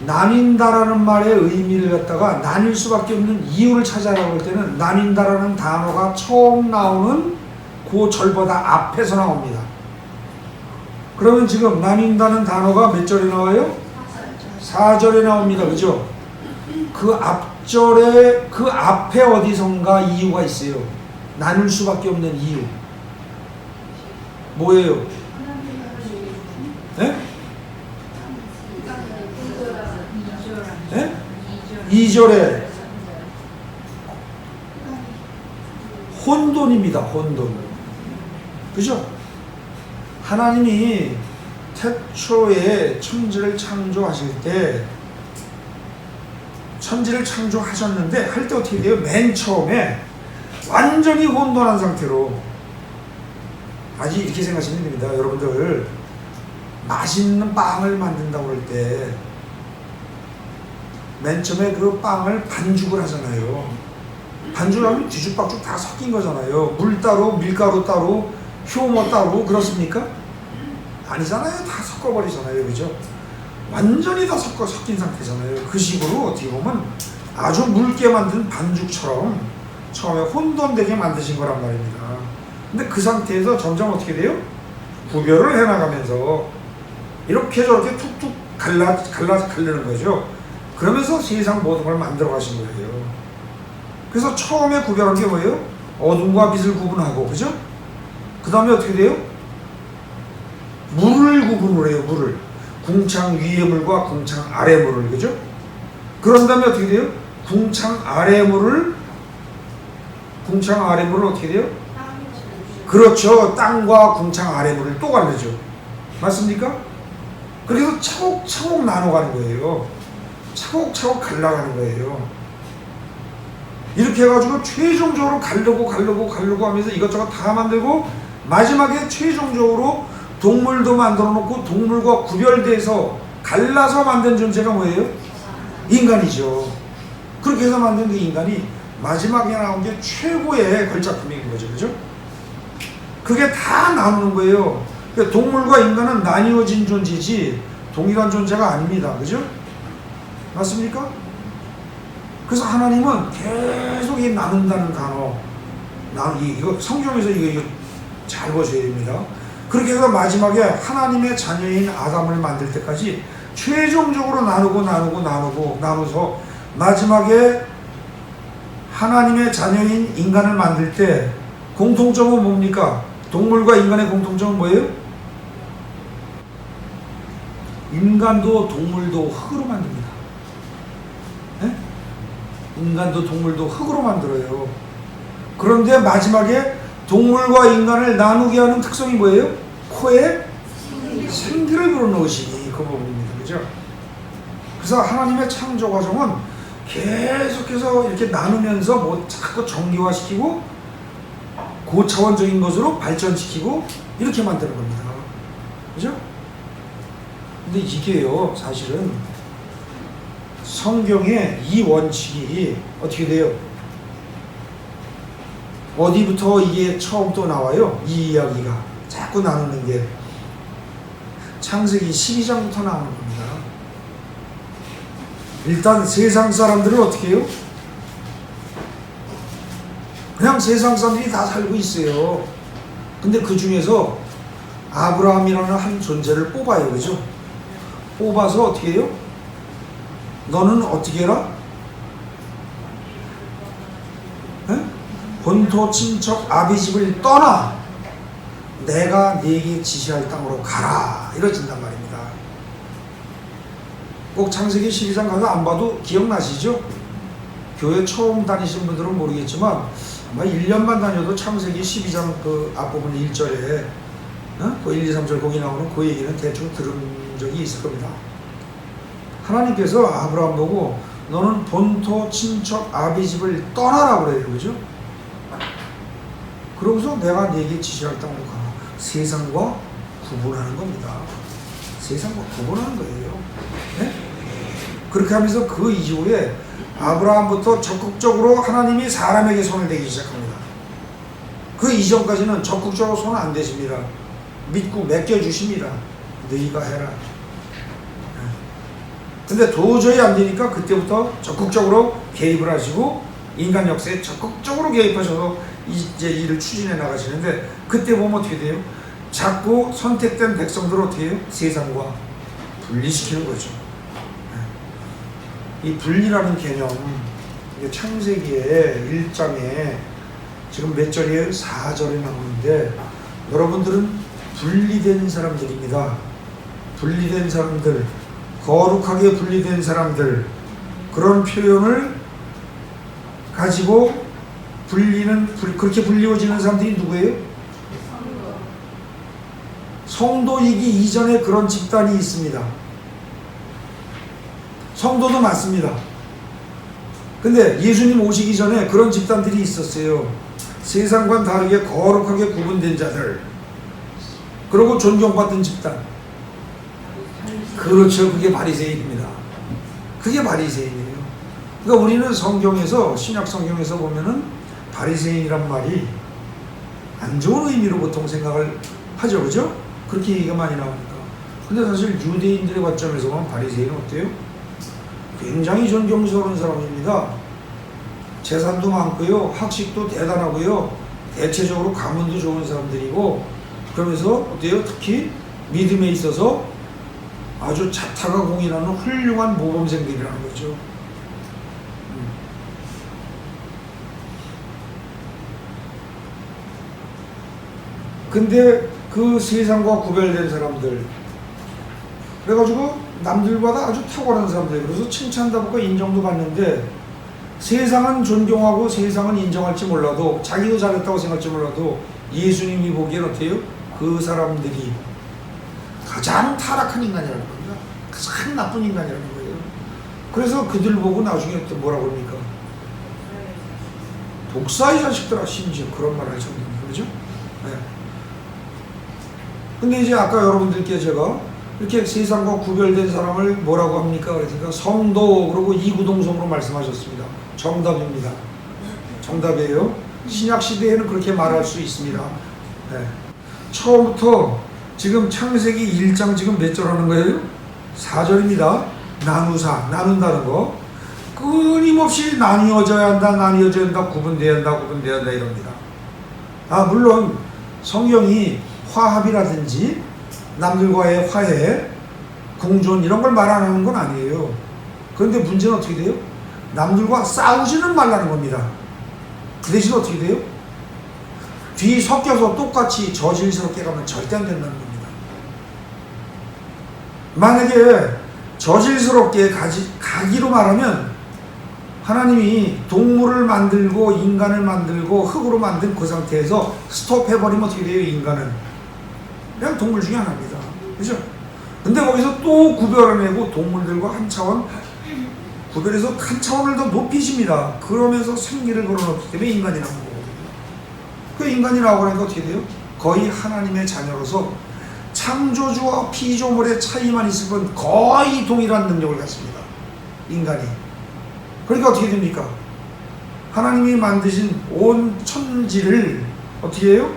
나뉜다라는 말의 의미를 갖다가 나뉠 수밖에 없는 이유를 찾아라고 할 때는 나뉜다라는 단어가 처음 나오는 그 절보다 앞에서 나옵니다. 그러면 지금 나뉜다는 단어가 몇 절에 나와요? 4절에 나옵니다. 그죠? 그 앞절에, 그 앞에 어디선가 이유가 있어요. 나눌 수밖에 없는 이유. 뭐예요? 네? 네? 2절에 혼돈입니다. 혼돈. 그죠? 하나님이 태초에 천지를 창조하실 때 천지를 창조하셨는데 할 때 어떻게 돼요? 맨 처음에 완전히 혼돈한 상태로 아직 이렇게 생각하시면 됩니다. 여러분들 맛있는 빵을 만든다고 할 때 맨 처음에 그 빵을 반죽을 하잖아요. 반죽하면 뒤죽박죽 다 섞인 거잖아요. 물 따로, 밀가루 따로, 효모 따로, 그렇습니까? 아니잖아요. 다 섞어버리잖아요. 그죠? 완전히 다 섞인 상태잖아요. 그 식으로 어떻게 보면 아주 묽게 만든 반죽처럼 처음에 혼돈되게 만드신 거란 말입니다. 근데 그 상태에서 점점 어떻게 돼요? 구별을 해나가면서 이렇게 저렇게 툭툭 갈르는 거죠. 그러면서 세상 모든 걸 만들어 가신 거예요. 그래서 처음에 구별한 게 뭐예요? 어둠과 빛을 구분하고, 그죠? 그 다음에 어떻게 돼요? 물을 구분을 해요. 물을. 궁창 위의 물과 궁창 아래 물을, 그죠? 그런 다음에 어떻게 돼요? 궁창 아래 물을 어떻게 돼요? 그렇죠. 땅과 궁창 아래 물을 또 갈르죠. 맞습니까? 그래서 차곡차곡 나눠가는 거예요. 차곡차곡 갈라가는 거예요. 이렇게 해가지고 최종적으로 갈르고 하면서 이것저것 다 만들고 마지막에 최종적으로 동물도 만들어 놓고 동물과 구별돼서 갈라서 만든 존재가 뭐예요? 인간이죠. 그렇게 해서 만든 그 인간이 마지막에 나온 게 최고의 걸작품인 거죠. 그죠? 그게 다 나누는 거예요. 그러니까 동물과 인간은 나뉘어진 존재지 동일한 존재가 아닙니다. 그죠? 맞습니까? 그래서 하나님은 계속 이 나눈다는 단어, 이거 성경에서 이거 잘 보셔야 됩니다. 그렇게 해서 마지막에 하나님의 자녀인 아담을 만들 때까지 최종적으로 나눠서 마지막에 하나님의 자녀인 인간을 만들 때 공통점은 뭡니까? 동물과 인간의 공통점은 뭐예요? 인간도 동물도 흙으로 만듭니다. 네? 인간도 동물도 흙으로 만들어요. 그런데 마지막에 동물과 인간을 나누게 하는 특성이 뭐예요? 코에 생기를 불어넣으시니 그 부분입니다. 그죠? 그래서 하나님의 창조 과정은 계속해서 이렇게 나누면서 뭐 자꾸 정교화시키고 고차원적인 것으로 발전시키고 이렇게 만드는 겁니다. 그죠? 근데 이게요, 사실은 성경의 이 원칙이 어떻게 돼요? 어디부터 이게 처음 또 나와요? 이 이야기가 자꾸 나누는 게 창세기 12장부터 나오는 겁니다. 일단 세상 사람들은 어떻게 해요? 그냥 세상 사람들이 다 살고 있어요. 근데 그 중에서 아브라함이라는 한 존재를 뽑아요. 그죠? 뽑아서 어떻게 해요? 너는 어떻게 해라? 에? 본토 친척 아비집을 떠나 내가 네게 지시할 땅으로 가라. 이러진단 말입니다. 꼭 창세기 12장 가서 안 봐도 기억나시죠? 교회 처음 다니신 분들은 모르겠지만 아마 1년만 다녀도 창세기 12장 그 앞부분 1절에 그 1, 2, 3절 거기 나오는 그 얘기는 대충 들은 적이 있을 겁니다. 하나님께서 아브라함 보고 너는 본토 친척 아비집을 떠나라 그래요. 그죠? 그러고서 내가 네게 지시할 땅으로 가라. 세상과 구분하는 겁니다. 세상과 구분하는 거예요. 네? 그렇게 하면서 그 이후에 아브라함부터 적극적으로 하나님이 사람에게 손을 대기 시작합니다. 그 이전까지는 적극적으로 손 안 대십니다. 믿고 맡겨주십니다. 너희가 해라. 근데 도저히 안 되니까 그때부터 적극적으로 개입을 하시고 인간 역사에 적극적으로 개입하셔서 이제 일을 추진해 나가시는데 그때 보면 어떻게 돼요? 자꾸 선택된 백성들을 어떻게 해요? 세상과 분리시키는 거죠. 이 분리라는 개념, 창세기의 1장에 지금 몇 절이에요? 4절에 나오는데 여러분들은 분리된 사람들입니다. 분리된 사람들, 거룩하게 분리된 사람들, 그런 표현을 가지고 그렇게 불리워지는 사람들이 누구예요? 성도이기 이전에 그런 집단이 있습니다. 성도도 맞습니다. 근데 예수님 오시기 전에 그런 집단들이 있었어요. 세상과는 다르게 거룩하게 구분된 자들, 그리고 존경받던 집단. 그렇죠. 그게 바리새인입니다. 그게 바리새인이에요. 그러니까 우리는 성경에서, 신약 성경에서 보면은 바리새인이란 말이 안 좋은 의미로 보통 생각을 하죠. 그죠? 그렇게 얘기가 많이 나오니까. 근데 사실 유대인들의 관점에서 보면 바리새인은 어때요? 굉장히 존경스러운 사람입니다. 재산도 많고요, 학식도 대단하고요, 대체적으로 가문도 좋은 사람들이고, 그러면서 어때요? 특히 믿음에 있어서 아주 자타가 공인하는 훌륭한 모범생들이라는 거죠. 근데 그 세상과 구별된 사람들, 그래가지고 남들보다 아주 탁월한 사람들, 그래서 칭찬도 받고 인정도 받는데 세상은 존경하고 세상은 인정할지 몰라도, 자기도 잘했다고 생각할지 몰라도 예수님이 보기엔 어때요? 그 사람들이 가장 타락한 인간이라는 겁니다. 가장 나쁜 인간이라는 거예요. 그래서 그들 보고 나중에 또 뭐라고 합니까? 독사의 자식들아, 심지어 그런 말을 하셨는데, 그렇죠? 네. 근데 이제 아까 여러분들께 제가 이렇게 세상과 구별된 사람을 뭐라고 합니까? 그러니까 성도, 그리고 이구동성으로 말씀하셨습니다. 정답입니다. 정답이에요. 신약 시대에는 그렇게 말할 수 있습니다. 네. 처음부터 지금 창세기 1장 지금 몇 절 하는 거예요? 4절입니다. 나누사, 나눈다는 거. 끊임없이 나뉘어져야 한다, 나뉘어져야 한다, 구분돼야 한다, 구분돼야 한다 이럽니다. 물론 성경이 화합이라든지 남들과의 화해, 공존 이런 걸 말하는 건 아니에요. 그런데 문제는 어떻게 돼요? 남들과 싸우지는 말라는 겁니다. 그 대신 어떻게 돼요? 뒤 섞여서 똑같이 저질스럽게 가면 절대 안 된다는 겁니다. 만약에 저질스럽게 가기로 말하면 하나님이 동물을 만들고 인간을 만들고 흙으로 만든 그 상태에서 스톱해버리면 어떻게 돼요? 인간은 그냥 동물 중에 하나입니다. 그죠? 근데 거기서 또 구별해내고 동물들과 한 차원 구별해서 한 차원을 더 높이십니다. 그러면서 생기를 걸어놓기 때문에 인간이 나온 거거든요. 그 인간이 나오고 나니까 어떻게 돼요? 거의 하나님의 자녀로서 창조주와 피조물의 차이만 있을 뿐 거의 동일한 능력을 갖습니다. 인간이. 그러니까 어떻게 됩니까? 하나님이 만드신 온 천지를 어떻게 해요?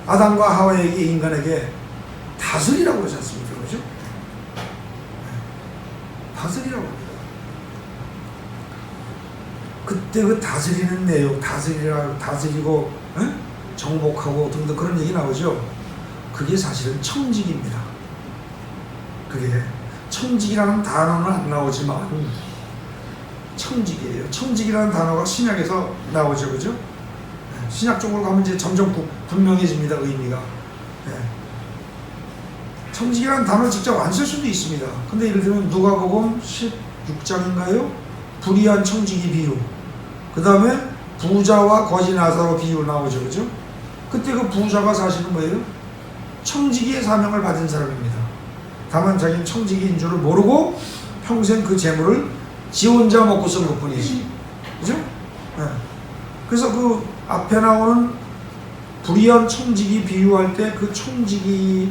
아담과 하와에게, 인간에게 다스리라고 그러지 않습니까? 그렇죠? 다스리라고 합니다. 그때 그 다스리는 내용, 다스리고, 에? 정복하고 등등 그런 얘기 나오죠. 그게 사실은 청직입니다. 그게 청직이라는 단어는 안 나오지만 청직이에요. 청직이라는 단어가 신약에서 나오죠, 그죠? 신약 쪽으로 가면 이제 점점 분명해집니다, 의미가. 네. 청직이라는 단어를 직접 안 쓸 수도 있습니다. 근데 예를 들면 누가복음 16장인가요? 불의한 청지기 비유. 그 다음에 부자와 거지 나사로 비유 나오죠, 그죠? 그때 그 부자가 사실은 뭐예요? 청지기의 사명을 받은 사람입니다. 다만 자기는 청지기인 줄을 모르고 평생 그 재물을 지 혼자 먹고 쓴 것 뿐이지. 그죠? 네. 그래서 그 앞에 나오는 불의한 청지기 비유할 때 그 청지기라는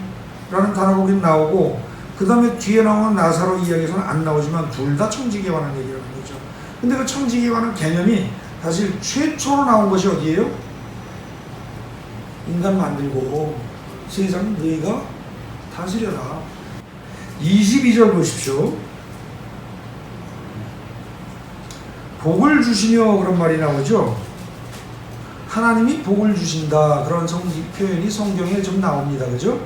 단어가 우린 나오고, 그 다음에 뒤에 나오는 나사로 이야기에서는 안 나오지만 둘 다 청지기에 관한 얘기라는 거죠. 근데 그 청지기에 관한 개념이 사실 최초로 나온 것이 어디예요? 인간 만들고 세상 너희가 다스려라. 22절 보십시오. 복을 주시며 그런 말이 나오죠. 하나님이 복을 주신다, 그런 표현이 성경에 좀 나옵니다, 그죠?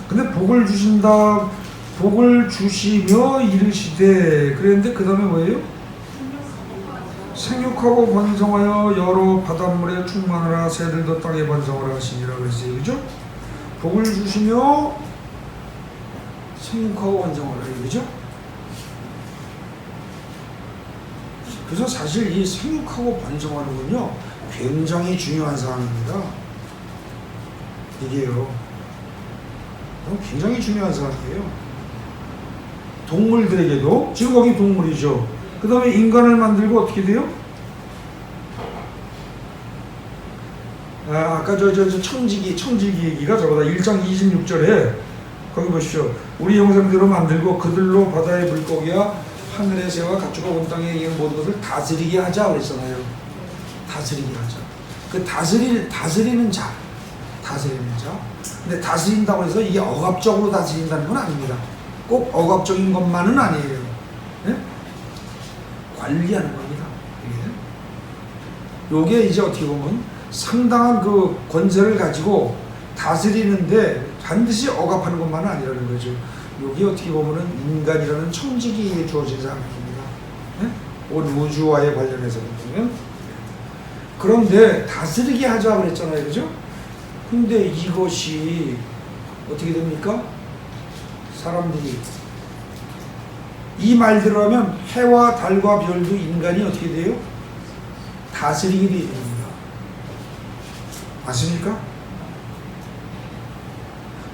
근데 복을 주신다, 복을 주시며 이르시되, 그랬는데 그 다음에 뭐예요? 생육하고 번성하여 여러 바닷물에 충만하라, 새들도 땅에 번성하라 하시니라 그랬어요, 그죠? 복을 주시며 생육하고 번성하라, 그죠? 그래서 사실 이 생육하고 번성하는군요, 굉장히 중요한 사항입니다. 이게요, 굉장히 중요한 사항이에요. 동물들에게도, 지금 거기 동물이죠. 그 다음에 인간을 만들고 어떻게 돼요? 아까 저 청지기 얘기가 저보다 1장 26절에 거기 보십시오. 우리 형상대로 만들고 그들로 바다의 물고기와 하늘의 새와 가축과 온 땅에 이는 모든 것을 다스리게 하자 그랬잖아요. 다스리게 하자. 그 다스리는 자. 근데 다스린다고 해서 이게 억압적으로 다스린다는 건 아닙니다. 꼭 억압적인 것만은 아니에요. 네? 관리하는 겁니다. 요게 이제 어떻게 보면 상당한 그 권세를 가지고 다스리는데 반드시 억압하는 것만은 아니라는 거죠. 요게 어떻게 보면은 인간이라는 청지기에 주어진 사항입니다. 네? 온 우주와의 관련해서 보면. 그런데 다스리게 하자 그랬잖아요, 그죠? 근데 이것이 어떻게 됩니까? 사람들이 이 말대로 하면 해와 달과 별도 인간이 어떻게 돼요? 다스리게 되어 있습니다. 맞습니까?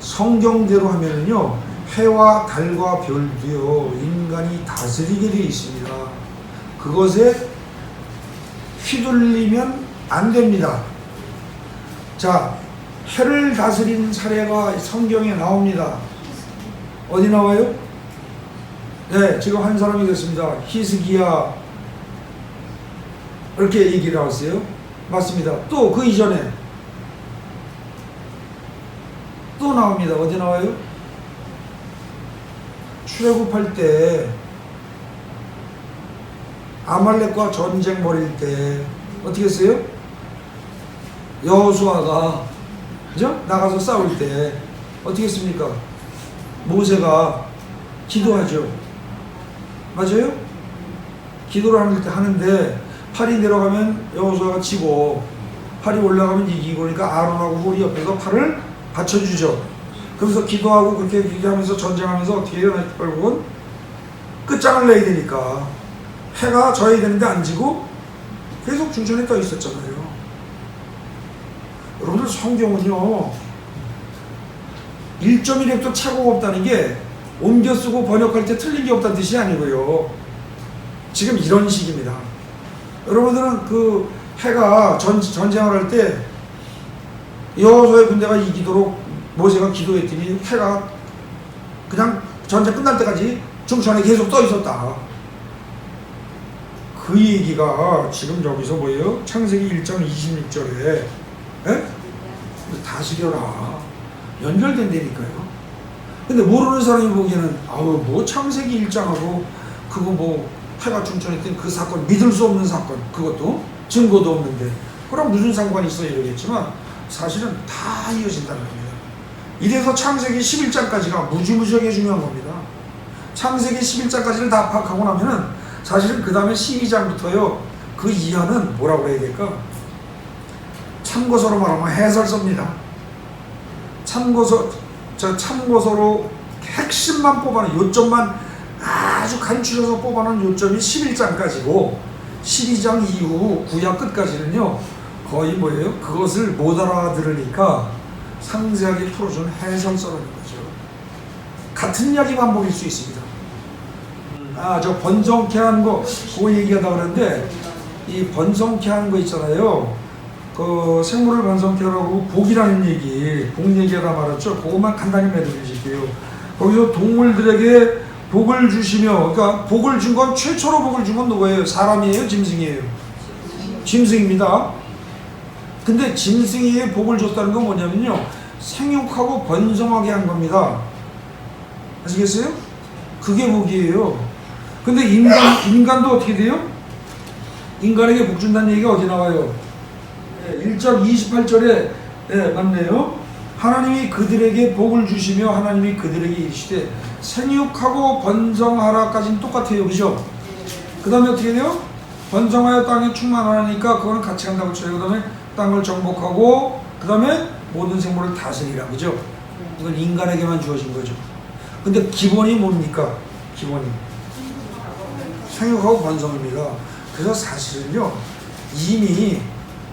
성경대로 하면은요, 해와 달과 별도요, 인간이 다스리게 되어 있습니다. 그것에 휘둘리면 안 됩니다. 자, 해를 다스린 사례가 성경에 나옵니다. 어디 나와요? 네, 지금 한 사람이 됐습니다. 히스기야. 이렇게 얘기를 나왔어요. 맞습니다. 또 그 이전에 또 나옵니다. 어디 나와요? 출애굽할 때 아말렉과 전쟁 벌일 때 어떻게 했어요? 여호수아가 그죠? 나가서 싸울 때 어떻게 했습니까? 모세가 기도하죠. 맞아요? 기도를 하는데 팔이 내려가면 여호수아가 지고 팔이 올라가면 이기고, 그러니까 아론하고 홀이 옆에서 팔을 받쳐주죠. 그러면서 기도하고 그렇게 하면서 전쟁하면서 어떻게 해요? 결국은 끝장을 내야 되니까 해가 져야 되는데 안 지고 계속 중천에 떠 있었잖아요. 여러분들 성경은요 1.1획도 착오가 없다는 게 옮겨 쓰고 번역할 때 틀린 게 없다는 뜻이 아니고요. 지금 이런 식입니다. 여러분들은 그 해가 전쟁을 할 때 여호수아의 군대가 이기도록 모세가 기도했더니 해가 그냥 전쟁 끝날 때까지 중천에 계속 떠 있었다. 그 얘기가 지금 여기서 뭐예요? 창세기 1장 26절에 다스려라 연결된다니까요. 근데 모르는 사람이 보기에는 뭐 창세기 1장하고 그거 뭐 해가 춘천했던 그 사건, 믿을 수 없는 사건, 그것도 증거도 없는데 그럼 무슨 상관이 있어 이러겠지만 사실은 다 이어진다는 겁니다. 이래서 창세기 11장까지가 무지무지하게 중요한 겁니다. 창세기 11장까지를 다 파악하고 나면은 사실은 그 다음에 12장부터요 그 이하는 뭐라고 해야 될까? 참고서로 말하면 해설서입니다. 참고서로 핵심만 뽑아는 요점만 아주 간추려서 뽑아놓은 요점이 11장까지고 12장 이후 구약 끝까지는요 거의 뭐예요? 그것을 못 알아들으니까 상세하게 풀어준 해설서라는 거죠. 같은 이야기 반복일 수 있습니다. 저 번성케 하는 거 그거 얘기하다 그랬는데 이 번성케 하는 거 있잖아요. 그 생물을 번성케 하라고 복이라는 얘기, 복 얘기하다 말았죠. 그것만 간단히 말씀드릴게요. 거기서 동물들에게 복을 주시며, 그러니까 복을 준 건 최초로 복을 준 건 누구예요? 사람이에요? 짐승이에요? 짐승입니다. 근데 짐승이에 복을 줬다는 건 뭐냐면요, 생육하고 번성하게 한 겁니다. 아시겠어요? 그게 복이에요. 근데 인간도 어떻게 돼요? 인간에게 복 준다는 얘기가 어디 나와요? 1장 28절에 맞네요. 하나님이 그들에게 복을 주시며 하나님이 그들에게 이르시되 생육하고 번성하라까지는 똑같아요. 그죠? 그 다음에 어떻게 돼요? 번성하여 땅에 충만하니까 그거는 같이 간다고 쳐요. 그 다음에 땅을 정복하고 그 다음에 모든 생물을 다스리라. 그죠? 이건 인간에게만 주어진 거죠. 근데 기본이 뭡니까? 기본이 생육하고 번성입니다. 그래서 사실은요 이미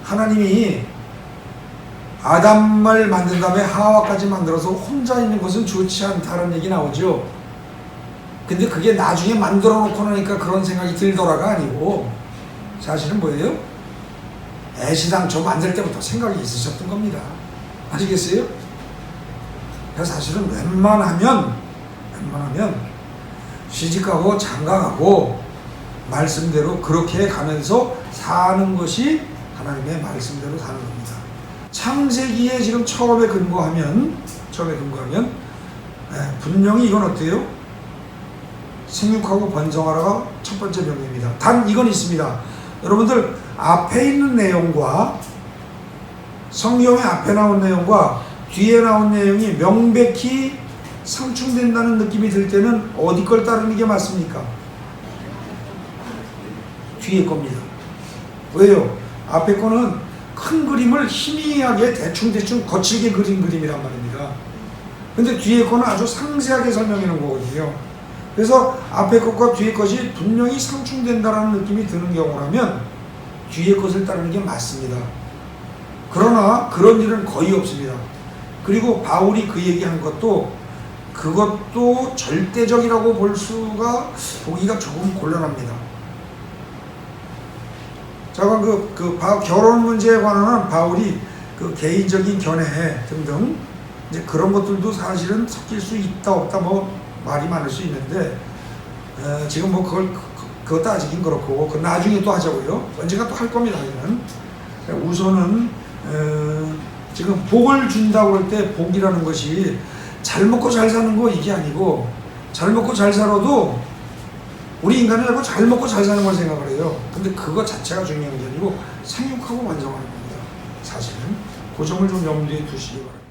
하나님이 아담을 만든 다음에 하와까지 만들어서 혼자 있는 것은 좋지 않다는 얘기 나오죠. 근데 그게 나중에 만들어 놓고 나니까 그런 생각이 들더라가 아니고 사실은 뭐예요? 애시당초 만들 때부터 생각이 있으셨던 겁니다. 아시겠어요? 그래서 사실은 웬만하면 시집가고 장가가고 말씀대로 그렇게 가면서 사는 것이 하나님의 말씀대로 사는 겁니다. 창세기에 지금 처음에 근거하면 분명히 이건 어때요? 생육하고 번성하라가 첫 번째 명령입니다. 단 이건 있습니다. 여러분들 앞에 있는 내용과 성경의 앞에 나온 내용과 뒤에 나온 내용이 명백히 상충된다는 느낌이 들 때는 어디 걸 따르는 게 맞습니까? 뒤에 겁니다. 왜요? 앞에 거는 큰 그림을 희미하게 대충 거칠게 그린 그림이란 말입니다. 근데 뒤에 거는 아주 상세하게 설명해 놓은 거거든요. 그래서 앞에 것과 뒤에 것이 분명히 상충된다는 느낌이 드는 경우라면 뒤에 것을 따르는 게 맞습니다. 그러나 그런 일은 거의 없습니다. 그리고 바울이 그 얘기한 것도 그것도 절대적이라고 보기가 조금 곤란합니다. 자, 그럼 결혼 문제에 관한 바울이 그 개인적인 견해 등등 이제 그런 것들도 사실은 섞일 수 있다 없다 말이 많을 수 있는데 지금 그거 따지긴 그렇고 그 나중에 또 하자고요. 언젠가 또 할 겁니다. 이는 우선은 지금 복을 준다고 할 때 복이라는 것이 잘 먹고 잘 사는 거 이게 아니고 잘 먹고 잘 살아도 우리 인간은 잘 먹고 잘 사는 걸 생각을 해요. 근데 그거 자체가 중요한 게 아니고 생육하고 완성하는 겁니다. 사실은 그 점을 좀 염두에 두시기 바랍니다.